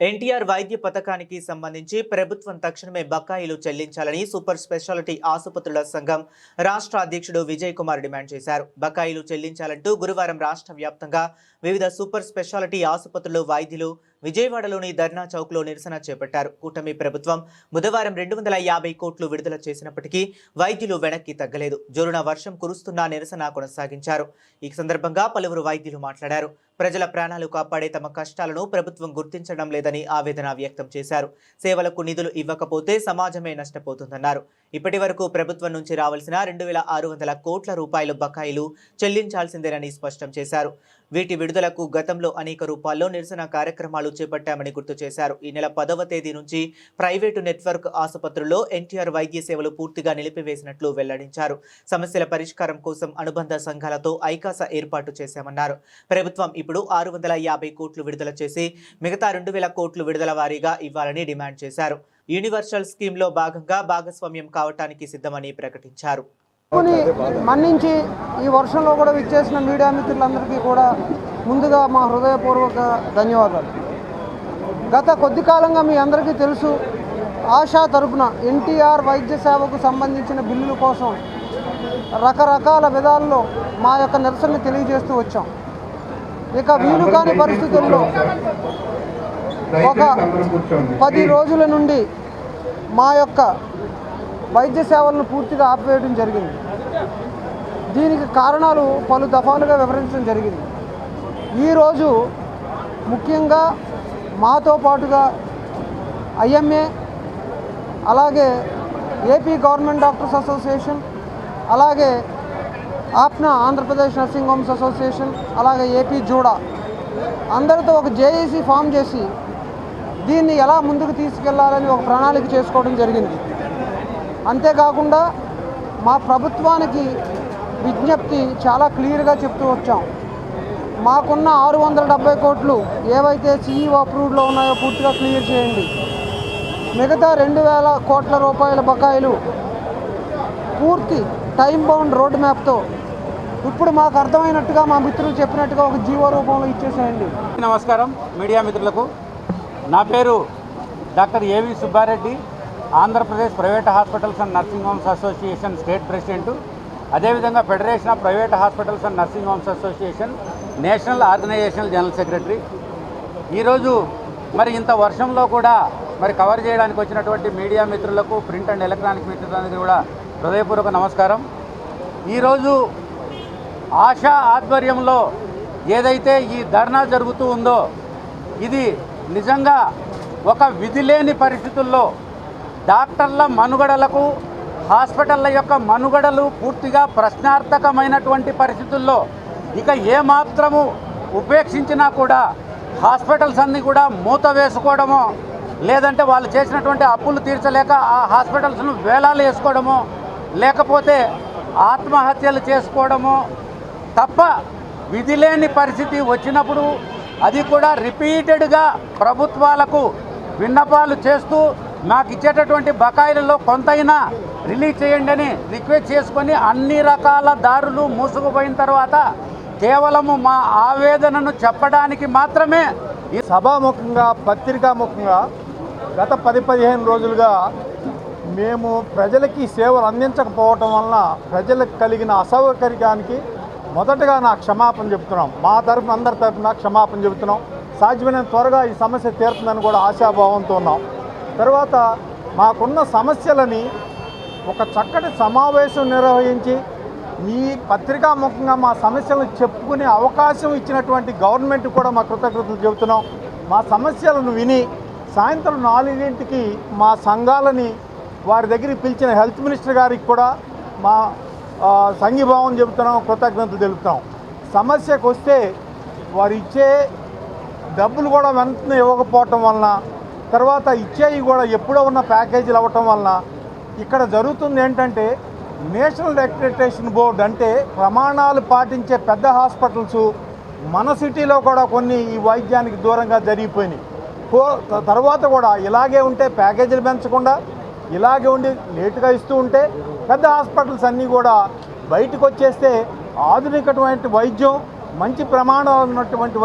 ఎన్టీఆర్ వైద్య పథకానికి సంబంధించి ప్రభుత్వం తక్షణమే బకాయిలు చెల్లించాలని సూపర్ స్పెషాలిటీ ఆసుపత్రుల సంఘం రాష్ట్ర అధ్యక్షుడు విజయ్ కుమార్ డిమాండ్ చేశారు. బకాయిలు చెల్లించాలంటూ గురువారం రాష్ట్ర వ్యాప్తంగా వివిధ సూపర్ స్పెషాలిటీ ఆసుపత్రులు వైద్యులు విజయవాడలోని ధర్నా చౌక్లో నిరసన చేపట్టారు. కూటమి ప్రభుత్వం బుధవారం 250 కోట్లు విడుదల చేసినప్పటికీ వైద్యులు వెనక్కి తగ్గలేదు. జోరున వర్షం కురుస్తున్నా నిరసన కొనసాగించారు. ఈ సందర్భంగా పలువురు వైద్యులు మాట్లాడారు. ప్రజల ప్రాణాలు కాపాడే తమ కష్టాలను ప్రభుత్వం గుర్తించడం లేదని ఆవేదన వ్యక్తం చేశారు. సేవలకు నిధులు ఇవ్వకపోతే సమాజమే నష్టపోతుందన్నారు. ఇప్పటి వరకు ప్రభుత్వం నుంచి రావాల్సిన 2600 కోట్ల రూపాయల బకాయిలు చెల్లించాల్సిందేనని స్పష్టం చేశారు. వీటి విడుదలకు గతంలో అనేక రూపాల్లో నిరసన కార్యక్రమాలు చేపట్టామని గుర్తు చేశారు. ఈ నెల 10వ తేదీ నుంచి ప్రైవేటు నెట్వర్క్ ఆసుపత్రుల్లో ఎన్టీఆర్ వైద్య సేవలు పూర్తిగా నిలిపివేసినట్లు వెల్లడించారు. సమస్యల పరిష్కారం కోసం అనుబంధ సంఘాలతో ఐకాస ఏర్పాటు చేశామన్నారు. ప్రభుత్వం ఇప్పుడు 650 కోట్లు విడుదల చేసి మిగతా 2000 కోట్లు విడుదల వారీగా ఇవ్వాలని డిమాండ్ చేశారు. యూనివర్సల్ స్కీమ్లో భాగంగా భాగస్వామ్యం కావటానికి సిద్ధమని ప్రకటించారు. మన్నించి ఈ వర్షంలో కూడా విచ్చేసిన మీడియా మిత్రులందరికీ కూడా ముందుగా మా హృదయపూర్వక ధన్యవాదాలు. గత కొద్ది కాలంగా మీ అందరికీ తెలుసు, ఆశా తరపున ఎన్టీఆర్ వైద్య సేవకు సంబంధించిన బిల్లుల కోసం రకరకాల విధాల్లో మా యొక్క నిరసనని తెలియజేస్తూ వచ్చాం. ఇక వీలు కాని పరిస్థితుల్లో ఒక 10 రోజుల నుండి మా యొక్క వైద్య సేవలను పూర్తిగా ఆపివేయడం జరిగింది. దీనికి కారణాలు పలు దఫాలుగా వివరించడం జరిగింది. ఈరోజు ముఖ్యంగా మాతో పాటుగా ఐఎంఏ, అలాగే ఏపీ గవర్నమెంట్ డాక్టర్స్ అసోసియేషన్, అలాగే ఆప్నా ఆంధ్రప్రదేశ్ నర్సింగ్ హోమ్స్ అసోసియేషన్, అలాగే ఏపీ జూడా అందరితో ఒక జేఏసీ ఫామ్ చేసి దీన్ని ఎలా ముందుకు తీసుకెళ్లాలని ఒక ప్రణాళిక చేసుకోవడం జరిగింది. అంతేకాకుండా మా ప్రభుత్వానికి విజ్ఞప్తి చాలా క్లియర్గా చెప్తూ వచ్చాం. మాకున్న 670 కోట్లు ఏవైతే సిఈఓ అప్రూవ్డ్లో ఉన్నాయో పూర్తిగా క్లియర్ చేయండి. మిగతా 2000 కోట్ల రూపాయల బకాయిలు పూర్తి టైం బౌండ్ రోడ్ మ్యాప్తో ఇప్పుడు మాకు అర్థమైనట్టుగా మా మిత్రులు చెప్పినట్టుగా ఒక జీవో రూపంలో ఇచ్చేసేయండి. నమస్కారం మీడియా మిత్రులకు. నా పేరు doctor A V Subbareddy, Andhra Pradesh private hospitals and nursing homes association state president, అదేవిధంగా federation of private hospitals and nursing homes association national organisational general secretary. ఈరోజు మరి ఇంత వర్షంలో కూడా మరి కవర్ చేయడానికి వచ్చినటువంటి మీడియా మిత్రులకు, ప్రింట్ అండ్ ఎలక్ట్రానిక్ మిత్రులందరికీ కూడా హృదయపూర్వక నమస్కారం. ఈరోజు ఆశా ఆధ్వర్యంలో ఏదైతే ఈ ధర్నా జరుగుతూ ఉందో ఇది నిజంగా ఒక విధి లేని పరిస్థితుల్లో డాక్టర్ల మనుగడలకు, హాస్పిటళ్ళ యొక్క మనుగడలు పూర్తిగా ప్రశ్నార్థకమైనటువంటి పరిస్థితుల్లో ఇక ఏమాత్రము ఉపేక్షించినా కూడా హాస్పిటల్స్ అన్నీ కూడా మూత వేసుకోవడమో, లేదంటే వాళ్ళు చేసినటువంటి అప్పులు తీర్చలేక ఆ హాస్పిటల్స్ను వేలాలు వేసుకోవడమో, లేకపోతే ఆత్మహత్యలు చేసుకోవడమో తప్ప విధి లేని పరిస్థితి వచ్చినప్పుడు అది కూడా రిపీటెడ్గా ప్రభుత్వాలకు విన్నపాలు చేస్తూ మాకు ఇచ్చేటటువంటి బకాయిలలో కొంతైనా రిలీజ్ చేయండి అని రిక్వెస్ట్ చేసుకొని అన్ని రకాల దారులు మూసుకుపోయిన తర్వాత కేవలము మా ఆవేదనను చెప్పడానికి మాత్రమే ఈ సభాముఖంగా, పత్రికాముఖంగా గత 10-15 రోజులుగా మేము ప్రజలకి సేవలు అందించకపోవటం వలన ప్రజలకు కలిగిన అసౌకర్యానికి మొదటగా నా క్షమాపణ చెబుతున్నాం. మా తరఫున, అందరి తరఫున క్షమాపణ చెబుతున్నాం. సాధ్యమైనంత త్వరగా ఈ సమస్య తీరుతుందని కూడా ఆశాభావంతో ఉన్నాం. తర్వాత మాకున్న సమస్యలని ఒక చక్కటి సమావేశం నిర్వహించి మీ పత్రికాముఖంగా మా సమస్యలను చెప్పుకునే అవకాశం ఇచ్చినటువంటి గవర్నమెంట్ కూడా మా కృతజ్ఞతలు చెబుతున్నాం. మా సమస్యలను విని సాయంత్రం 4 మా సంఘాలని వారి దగ్గరికి పిలిచిన హెల్త్ మినిస్టర్ గారికి కూడా మా సంఘీభావం చెబుతున్నాం, కృతజ్ఞతలు తెలుపుతాం. సమస్యకు వస్తే వారు ఇచ్చే డబ్బులు కూడా వెంటనే ఇవ్వకపోవటం వలన, తర్వాత ఇచ్చేవి కూడా ఎప్పుడో ఉన్న ప్యాకేజీలు అవ్వటం వలన ఇక్కడ జరుగుతుంది ఏంటంటే, నేషనల్ అక్రిడిటేషన్ బోర్డు అంటే ప్రమాణాలు పాటించే పెద్ద హాస్పిటల్స్ మన సిటీలో కూడా కొన్ని ఈ వైద్యానికి దూరంగా జరిగిపోయినాయి. తర్వాత కూడా ఇలాగే ఉంటే ప్యాకేజీలు పెంచకుండా ఇలాగే ఉండి లేటుగా ఇస్తూ ఉంటే పెద్ద హాస్పిటల్స్ అన్నీ కూడా బయటకు వచ్చేస్తే ఆధునికమైన వైద్యం, మంచి ప్రమాణం ఉన్నటువంటి